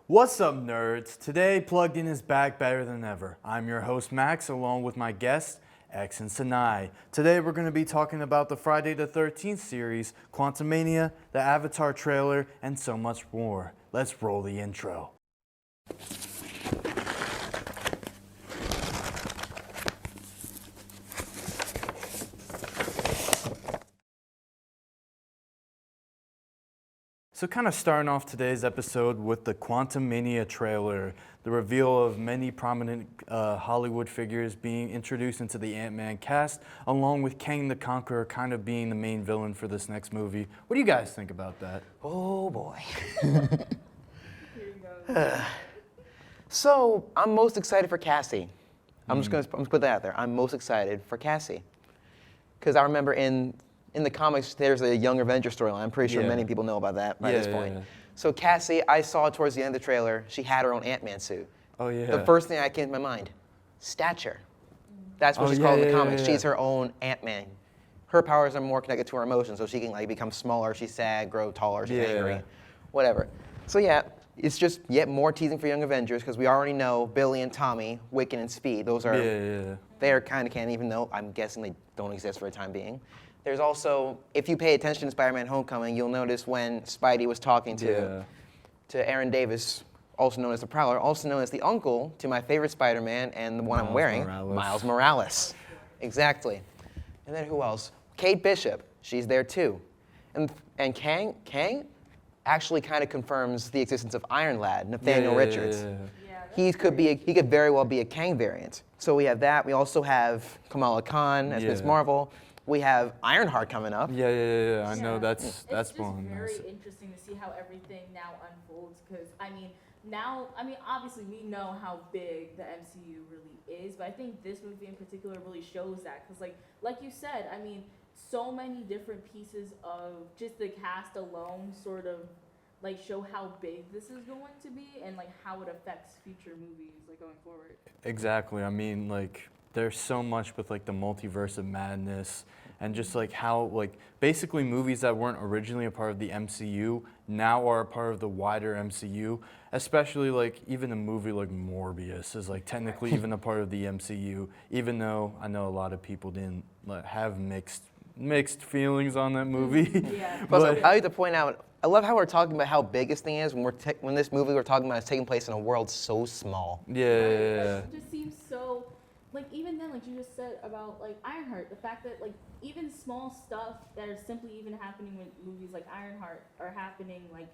What's up, nerds? Today, Plugged In is back better than ever. I'm your host, Max, along with my guest, X and Sanai. Today, we're going to be talking about the Friday the 13th series, Quantumania, the Avatar trailer, and so much more. Let's roll the intro. So kind of starting off today's episode with the Quantumania trailer, the reveal of many prominent Hollywood figures being introduced into the Ant-Man cast, along with Kang the Conqueror kind of being the main villain for this next movie. What do you guys think about that? Oh boy. So, I'm most excited for Cassie. I'm just gonna put that out there. I'm most excited for Cassie. Because I remember in the comics, there's a Young Avenger storyline. I'm pretty sure many people know about that by this point. So Cassie, I saw towards the end of the trailer, she had her own Ant-Man suit. Oh yeah. The first thing that came to my mind, stature. That's what she's called in the comics. She's her own Ant-Man. Her powers are more connected to her emotions, so she can like become smaller, she's sad, grow taller, she's angry, whatever. So yeah, it's just yet more teasing for Young Avengers, because we already know Billy and Tommy, Wiccan and Speed, those are, they're kind of canon, even though I'm guessing they don't exist for the time being. There's also, if you pay attention to Spider-Man Homecoming, you'll notice when Spidey was talking to Aaron Davis, also known as the Prowler, also known as the uncle to my favorite Spider-Man and the one I'm wearing, Miles Morales. Exactly. And then who else? Kate Bishop, she's there too. And Kang actually kind of confirms the existence of Iron Lad, Nathaniel Richards. He could very well be a Kang variant. So we have that. We also have Kamala Khan as Ms. Marvel. We have Ironheart coming up. I know that's It's just one. very interesting to see how everything now unfolds. Because obviously we know how big the MCU really is, but I think this movie in particular really shows that. Because like you said, I mean, so many different pieces of just the cast alone sort of like show how big this is going to be and like how it affects future movies like going forward. Exactly. I mean, like, there's so much with like the multiverse of madness and just like how like basically movies that weren't originally a part of the MCU now are a part of the wider MCU, especially like even a movie like Morbius is like technically even a part of the MCU, even though I know a lot of people didn't have mixed feelings on that movie. But I like to point out, I love how we're talking about how big this thing is when this movie we're talking about is taking place in a world so small. It just seems so. Like, even then, like you just said about, like, Ironheart, the fact that, like, even small stuff that are simply even happening with movies like Ironheart are happening, like,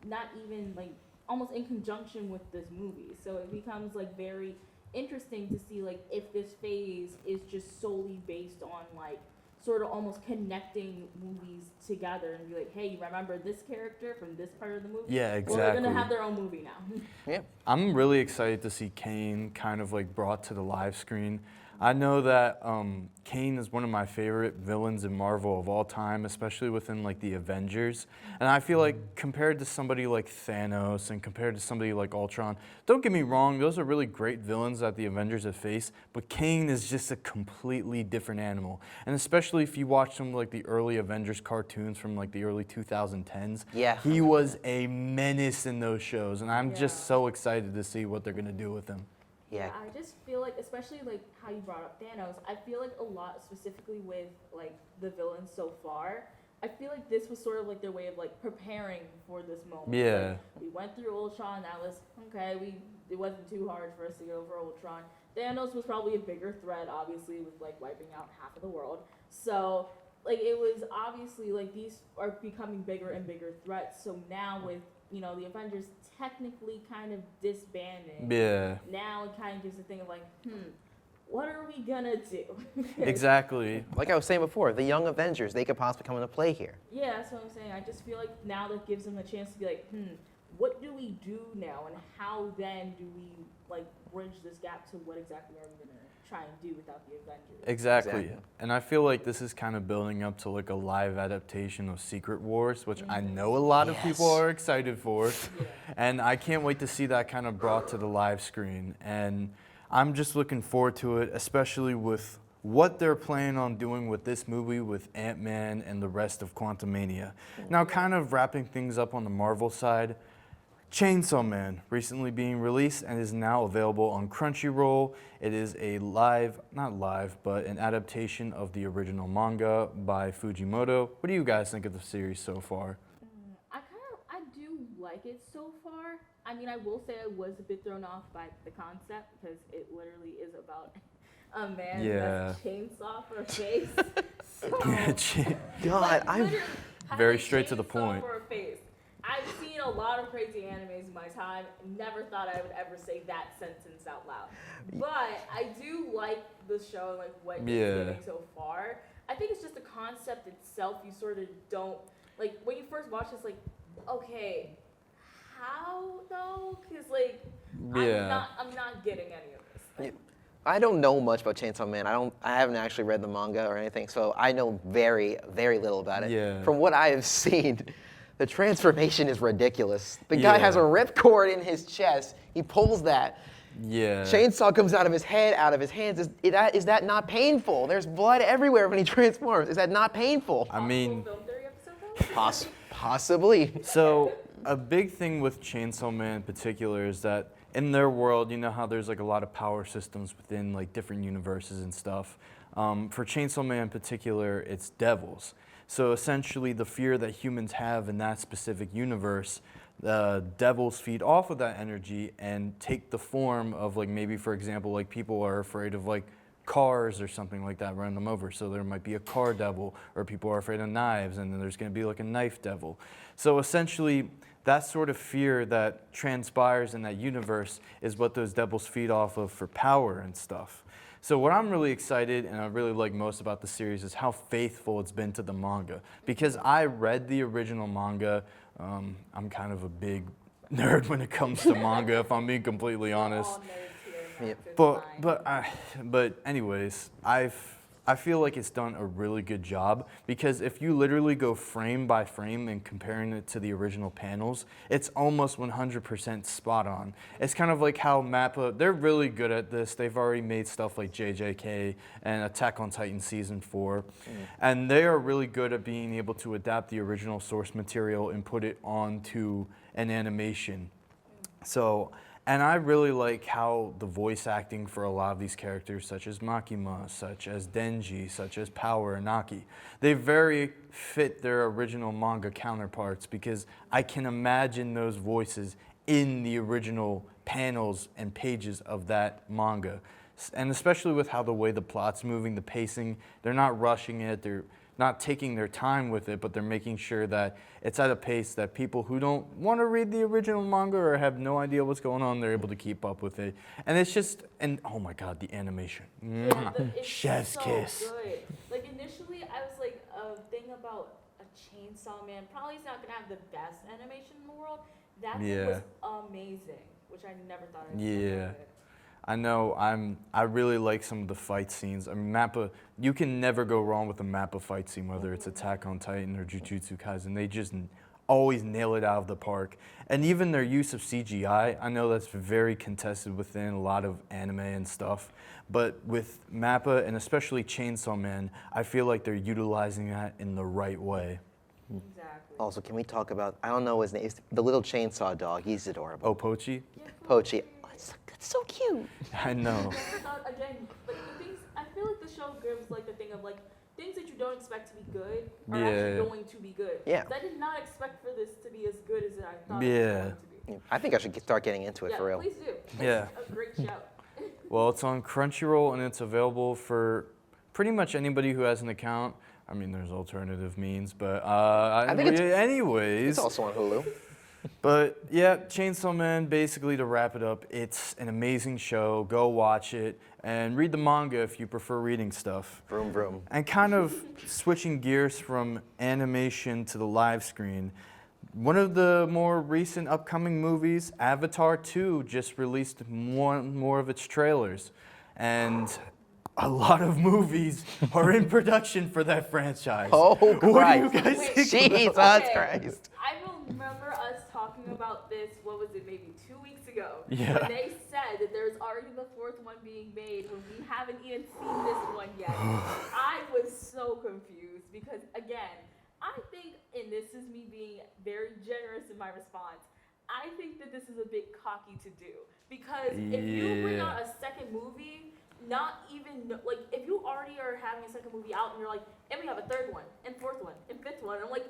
not even, like, almost in conjunction with this movie. So it becomes, like, very interesting to see, like, if this phase is just solely based on, like, sort of almost connecting movies together and be like, hey, you remember this character from this part of the movie? Yeah, exactly. Well, they're going to have their own movie now. I'm really excited to see Kane kind of like brought to the live screen. I know that Kane is one of my favorite villains in Marvel of all time, especially within like the Avengers. And I feel like compared to somebody like Thanos and compared to somebody like Ultron, don't get me wrong, those are really great villains that the Avengers have faced, but Kane is just a completely different animal. And especially if you watch some like the early Avengers cartoons from like the early 2010s, he was a menace in those shows. And I'm just so excited to see what they're gonna do with him. I just feel like, especially like how you brought up Thanos, I feel like a lot specifically with like the villains so far, I feel like this was sort of like their way of like preparing for this moment. Like, we went through Ultron, that was okay, it wasn't too hard for us to get over Ultron. Thanos was probably a bigger threat, obviously, with like wiping out half of the world. So like it was obviously like these are becoming bigger and bigger threats. So now with the Avengers technically kind of disbanding. Now it kind of gives a thing of like, what are we gonna do? Exactly. Like I was saying before, the Young Avengers, they could possibly come into play here. Yeah, that's what I'm saying. I just feel like now that gives them a chance to be like, what do we do now, and how then do we like bridge this gap to what exactly are we gonna try and do without the Avengers? Exactly. And I feel like this is kind of building up to like a live adaptation of Secret Wars, which I know a lot of people are excited for. And I can't wait to see that kind of brought to the live screen. And I'm just looking forward to it, especially with what they're planning on doing with this movie with Ant-Man and the rest of Quantumania. Now, kind of wrapping things up on the Marvel side, Chainsaw Man, recently being released and is now available on Crunchyroll. It is a not live, but an adaptation of the original manga by Fujimoto. What do you guys think of the series so far? I do like it so far. I mean, I will say I was a bit thrown off by the concept because it literally is about a man who has a chainsaw for a face. God, I'm very straight to the point. For a face. I've seen a lot of crazy animes in my time. Never thought I would ever say that sentence out loud. But I do like the show and like what it's doing so far. I think it's just the concept itself. You sort of don't like when you first watch. It's like, okay, how though? Because like I'm not getting any of this. I don't know much about Chainsaw Man. I haven't actually read the manga or anything, so I know very, very little about it. Yeah. From what I have seen, the transformation is ridiculous. The guy has a ripcord in his chest. He pulls that. Yeah. Chainsaw comes out of his head, out of his hands. Is that not painful? There's blood everywhere when he transforms. Is that not painful? I mean, Film theory episode though? Possibly. so a big thing with Chainsaw Man in particular is that in their world, you know how there's like a lot of power systems within like different universes and stuff. For Chainsaw Man in particular, it's devils. So essentially the fear that humans have in that specific universe, the devils feed off of that energy and take the form of like maybe, for example, like people are afraid of like cars or something like that, run them over. So there might be a car devil, or people are afraid of knives, and then there's going to be like a knife devil. So essentially that sort of fear that transpires in that universe is what those devils feed off of for power and stuff. So what I'm really excited and I really like most about the series is how faithful it's been to the manga. Because I read the original manga, I'm kind of a big nerd when it comes to manga, if I'm being completely honest. All nerds here, Max, it's fine. But anyways, I feel like it's done a really good job, because if you literally go frame by frame and comparing it to the original panels, it's almost 100% spot on. It's kind of like how MAPPA, they're really good at this. They've already made stuff like JJK and Attack on Titan Season 4. And they are really good at being able to adapt the original source material and put it onto an animation. So, and I really like how the voice acting for a lot of these characters, such as Makima, such as Denji, such as Power and Naki, they very fit their original manga counterparts, because I can imagine those voices in the original panels and pages of that manga. And especially with how the way the plot's moving, the pacing, they're not rushing it, they're not taking their time with it, but they're making sure that it's at a pace that people who don't want to read the original manga or have no idea what's going on, they're able to keep up with it. And it's just, and oh my God, the animation. It's Chef's so kiss. good. Like initially, I was like, a thing about a Chainsaw Man probably is not gonna have the best animation in the world. That thing was amazing, which I never thought I'd Yeah. I know, I really like some of the fight scenes. I mean, MAPPA, you can never go wrong with a MAPPA fight scene, whether it's Attack on Titan or Jujutsu Kaisen. They just always nail it out of the park. And even their use of CGI, I know that's very contested within a lot of anime and stuff, but with MAPPA and especially Chainsaw Man, I feel like they're utilizing that in the right way. Exactly. Also, can we talk about, I don't know his name, it's the little chainsaw dog. He's adorable. Oh, Pochi? Pochi. That's so cute. I know. Again, like the things, I feel like the show gives like the thing of like things that you don't expect to be good are actually going to be good. Yeah. I did not expect for this to be as good as I thought it was going to be. I think I should start getting into it for real. Please do. Yeah. It's a great show. Well, it's on Crunchyroll and it's available for pretty much anybody who has an account. I mean, there's alternative means, but I think anyways. It's also on Hulu. But yeah, Chainsaw Man, basically to wrap it up, it's an amazing show. Go watch it and read the manga if you prefer reading stuff. Vroom, vroom. And kind of switching gears from animation to the live screen, one of the more recent upcoming movies, Avatar 2, just released more of its trailers. And a lot of movies are in production for that franchise. Oh, Christ. What do you guys think? Jesus Okay. Christ. I will remember us talking about this, what was it, maybe 2 weeks ago? Yeah. When they said that there's already the fourth one being made when we haven't even seen this one yet. I was so confused because, again, I think, and this is me being very generous in my response, I think that this is a bit cocky to do because if you bring out a second movie, not even like if you already are having a second movie out and you're like, and we have a third one, and fourth one, and fifth one, I'm like,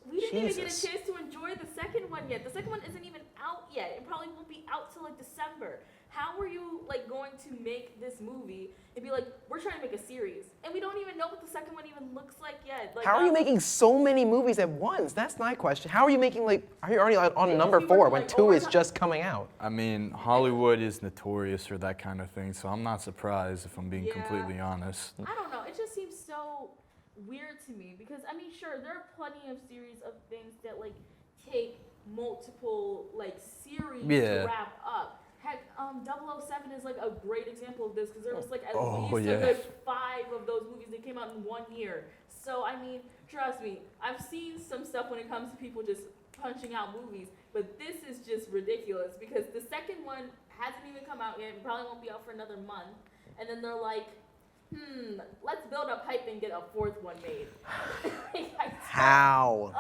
we didn't even get a chance to enjoy the second one yet. The second one isn't even out yet. It probably won't be out till like December. How are you like going to make this movie and be like, we're trying to make a series, and we don't even know what the second one even looks like yet? Like, How are you making so many movies at once? That's my question. How are you making are you already on number 4 when 2 is just coming out? I mean, Hollywood is notorious for that kind of thing, so I'm not surprised if I'm being completely honest. I don't know. It just seems so weird to me because I mean, sure, there are plenty of series of things that like take multiple like series to wrap up. Heck, 007 is like a great example of this because there was like at least a good 5 of those movies that came out in 1 year. So I mean, trust me, I've seen some stuff when it comes to people just punching out movies, but this is just ridiculous because the second one hasn't even come out yet and probably won't be out for another month. And then they're like, let's build up hype and get a 4th one made. How?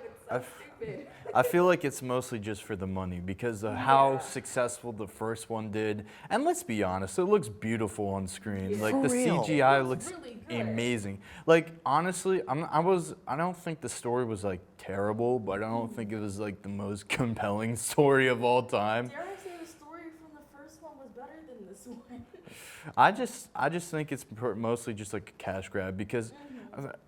It's so stupid. I feel like it's mostly just for the money because of how successful the first one did. And let's be honest, it looks beautiful on screen. Like the CGI looks really amazing. Like honestly, I don't think the story was like terrible, but I don't think it was like the most compelling story of all time. Dare I say the story from the first one was better than this one? I just think it's mostly just like a cash grab because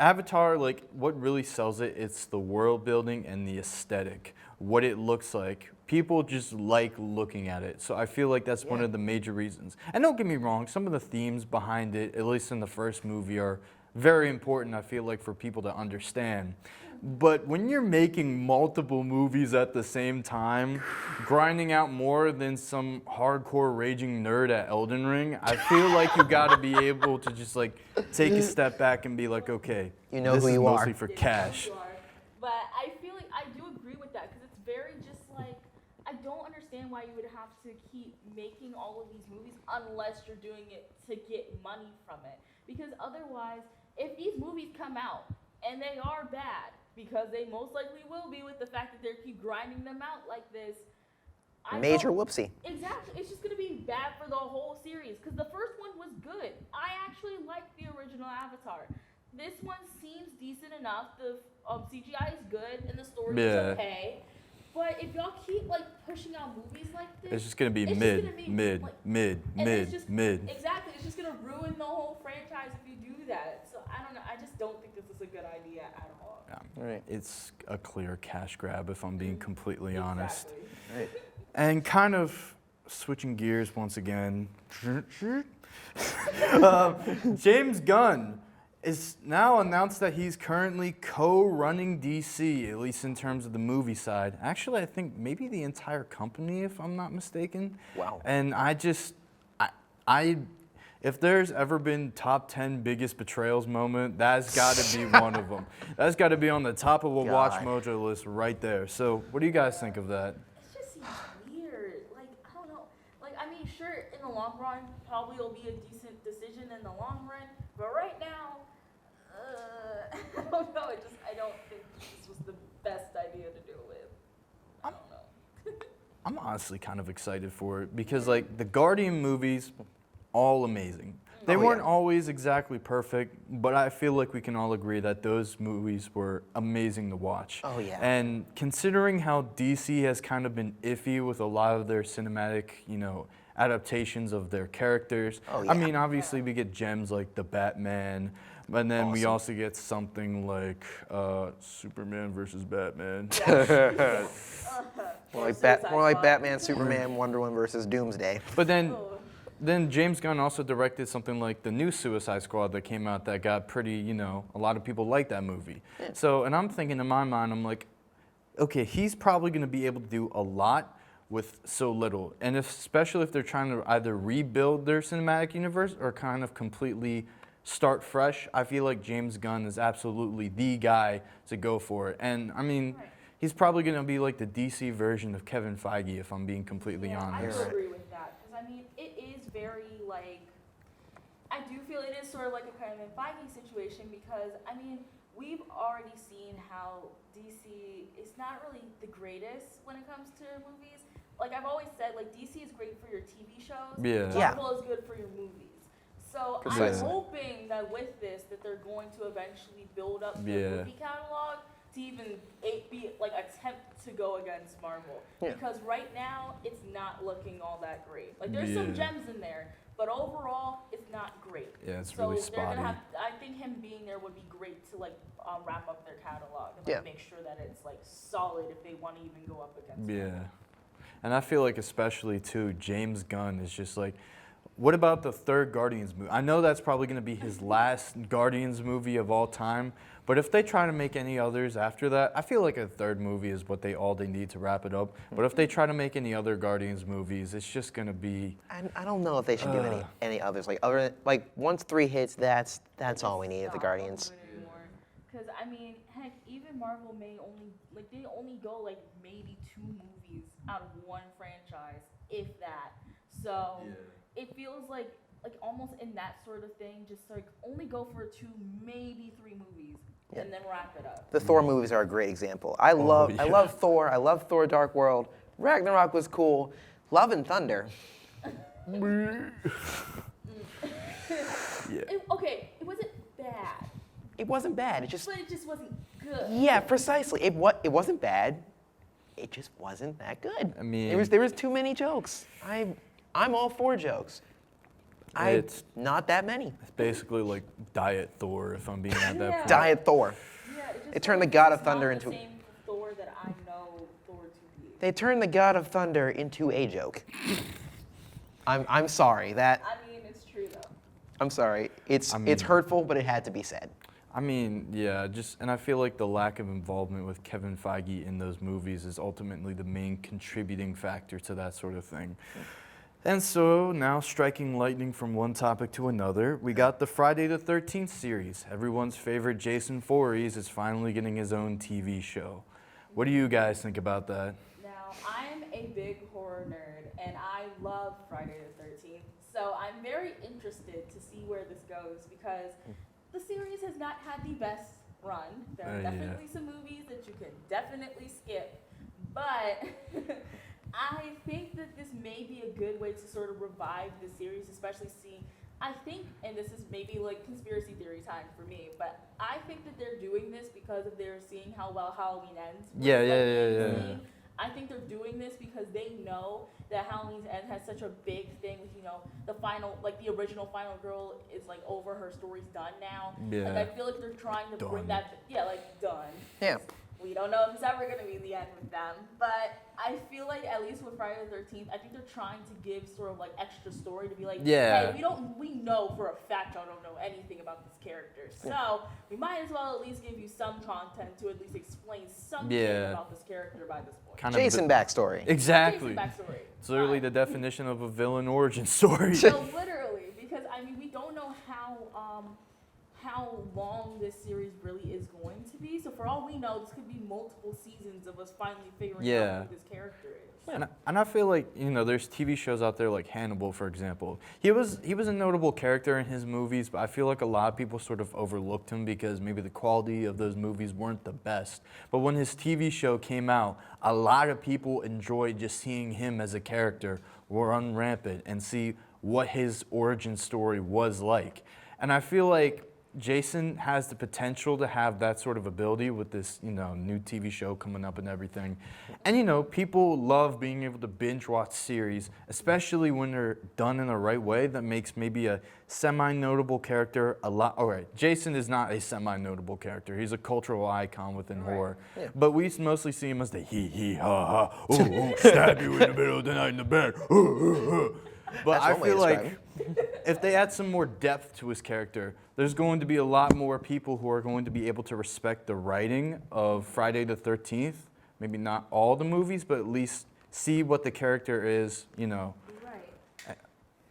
Avatar, like what really sells it, it's the world building and the aesthetic, what it looks like. People just like looking at it. So I feel like that's one of the major reasons. And don't get me wrong, some of the themes behind it, at least in the first movie, are very important, I feel like, for people to understand. But when you're making multiple movies at the same time, grinding out more than some hardcore raging nerd at Elden Ring, I feel like you gotta be able to just like take a step back and be like, okay, You know this who is you mostly are. for cash. But I feel like I do agree with that because it's very just like, I don't understand why you would have to keep making all of these movies unless you're doing it to get money from it. Because otherwise, if these movies come out and they are bad, because they most likely will be with the fact that they keep grinding them out like this. Major whoopsie. Exactly. It's just going to be bad for the whole series because the first one was good. I actually liked the original Avatar. This one seems decent enough. The CGI is good and the story is okay. But if y'all keep like pushing out movies like this, It's just gonna be mid. Exactly. It's just gonna ruin the whole franchise if you do that. So I don't know. I just don't think this is a good idea at all. Right. It's a clear cash grab if I'm being completely honest. Right. And kind of switching gears once again, James Gunn is now announced that he's currently co-running DC, at least in terms of the movie side. Actually, I think maybe the entire company, if I'm not mistaken. Wow. And if there's ever been top 10 biggest betrayals moment, that's got to be one of them. That's got to be on the top of a Watch Mojo list right there. So what do you guys think of that? It just seems weird. Like, I don't know. Like, I mean, sure, in the long run, probably will be a decent decision in the long run. But right now, I don't know. I don't think this was the best idea to do it with. I don't know. I'm honestly kind of excited for it because, like, the Guardian movies, all amazing. They weren't always exactly perfect, but I feel like we can all agree that those movies were amazing to watch. Oh, yeah. And considering how DC has kind of been iffy with a lot of their cinematic, adaptations of their characters. Oh, yeah. I mean, obviously we get gems like the Batman, and then we also get something like Superman versus Batman. More like Batman, Superman, Wonder Woman versus Doomsday. But then James Gunn also directed something like the new Suicide Squad that came out that got pretty, a lot of people like that movie. Yeah. So, and I'm thinking in my mind, I'm like, okay, he's probably going to be able to do a lot with so little. And especially if they're trying to either rebuild their cinematic universe or kind of completely start fresh, I feel like James Gunn is absolutely the guy to go for it. And I mean, he's probably going to be like the DC version of Kevin Feige, if I'm being completely honest. I agree with that because I mean, it is very like, I do feel it is sort of like a Kevin Feige situation because I mean, we've already seen how DC is not really the greatest when it comes to movies. Like I've always said, like DC is great for your TV shows. Yeah. Marvel is good for your movies. So Precisely. I'm hoping that with this, that they're going to eventually build up their movie catalog to even be like attempt to go against Marvel. Yeah. Because right now it's not looking all that great. Like there's some gems in there, but overall it's not great. Yeah, it's so really they're spotty. gonna have, I think him being there would be great to like wrap up their catalog and like, make sure that it's like solid if they want to even go up against Marvel. And I feel like especially too, James Gunn is just like, what about the third Guardians movie? I know that's probably going to be his last Guardians movie of all time, but if they try to make any others after that, I feel like a third movie is what they need to wrap it up. But if they try to make any other Guardians movies, it's just going to be... I don't know if they should do any others. Like once 3 hits, that's all we need of the Guardians. Because I mean, heck, even Marvel may only they only go like maybe 2 movies out of one franchise, if that. So it feels like almost in that sort of thing, just like only go for 2, maybe 3 movies, and then wrap it up. The Thor movies are a great example. I love Thor. I love Thor: Dark World. Ragnarok was cool. Love and Thunder. It wasn't bad. It wasn't bad. But it just wasn't good. Yeah, precisely. It wasn't bad. It just wasn't that good. I mean, there was too many jokes. I'm all for jokes. It's not that many. It's basically like Diet Thor, if I'm being at that point. Diet Thor. Yeah, It turned the God of Thunder into into. the same Thor that I know Thor to be. They turned the God of Thunder into a joke. I'm sorry that. I mean, it's true though. I'm sorry. It's hurtful, but it had to be said. I mean, yeah, and I feel like the lack of involvement with Kevin Feige in those movies is ultimately the main contributing factor to that sort of thing. And so now, striking lightning from one topic to another, we got the Friday the 13th series. Everyone's favorite Jason Voorhees is finally getting his own TV show. What do you guys think about that? Now, I'm a big horror nerd, and I love Friday the 13th, so I'm very interested to see where this goes, because the series has not had the best run. There are definitely some movies that you can definitely skip, but I think that this may be a good way to sort of revive the series, especially seeing, I think, and this is maybe like conspiracy theory time for me, but I think that they're doing this because of they're seeing how well Halloween ends. Yeah. I think they're doing this because they know that Halloween's End has such a big thing with, the final, like the original final girl is like over, her story's done now. Yeah. Like I feel like they're trying to bring that, done. Yeah. We don't know if it's ever going to be the end with them, but I feel like at least with Friday the 13th, I think they're trying to give sort of like extra story to be like, hey, we know for a fact y'all don't know anything about this character, so we might as well at least give you some content to at least explain something about this character by this point. Jason backstory. Exactly. Jason backstory. It's literally the definition of a villain origin story. So literally, because I mean, we don't know how long this series really is going to be. So for all we know, this could be multiple seasons of us finally figuring out who this character is. And I feel like, there's TV shows out there like Hannibal, for example. He was a notable character in his movies, but I feel like a lot of people sort of overlooked him because maybe the quality of those movies weren't the best. But when his TV show came out, a lot of people enjoyed just seeing him as a character run rampant and see what his origin story was like. And I feel like Jason has the potential to have that sort of ability with this, new TV show coming up and everything. And, people love being able to binge watch series, especially when they're done in the right way that makes maybe a semi-notable character a lot. All right, Jason is not a semi-notable character. He's a cultural icon within horror. Yeah. But we mostly see him as the hee ha ha, oh, stab you in the middle of the night in the bed. But I feel like if they add some more depth to his character, there's going to be a lot more people who are going to be able to respect the writing of Friday the 13th. Maybe not all the movies, but at least see what the character is, Right.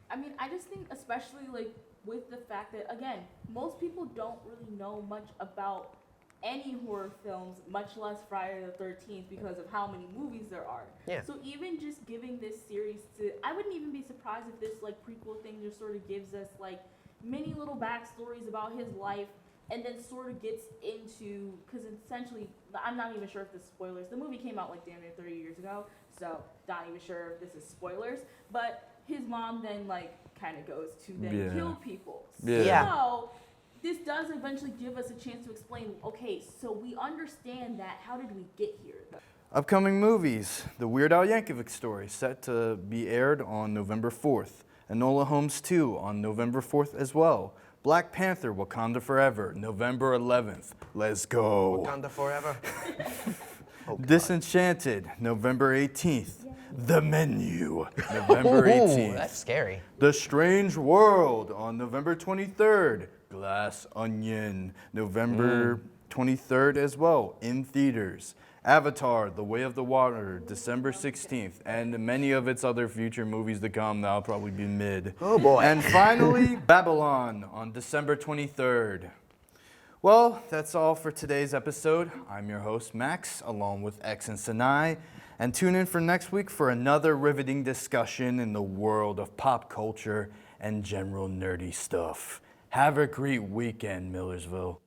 I mean, I just think especially like with the fact that, again, most people don't really know much about any horror films, much less Friday the 13th, because of how many movies there are. Yeah. So even just giving this series to, I wouldn't even be surprised if this like prequel thing just sort of gives us like many little backstories about his life and then sort of gets into, because essentially, I'm not even sure if this is spoilers. The movie came out like damn near 30 years ago, so not even sure if this is spoilers. But his mom then like kind of goes to then kill people. Yeah. So this does eventually give us a chance to explain, okay, so we understand that. How did we get here? Upcoming movies: The Weird Al Yankovic Story, set to be aired on November 4th. Enola Holmes 2 on November 4th as well. Black Panther: Wakanda Forever, November 11th. Let's go. Wakanda forever. Disenchanted, November 18th. The Menu, November 18th. That's scary. The Strange World on November 23rd. Glass Onion, November 23rd as well, in theaters. Avatar: The Way of the Water, December 16th, and many of its other future movies to come that'll probably be mid. Oh boy. And finally, Babylon on December 23rd. Well, that's all for today's episode. I'm your host, Max, along with X and Sinai. And tune in for next week for another riveting discussion in the world of pop culture and general nerdy stuff. Have a great weekend, Millersville.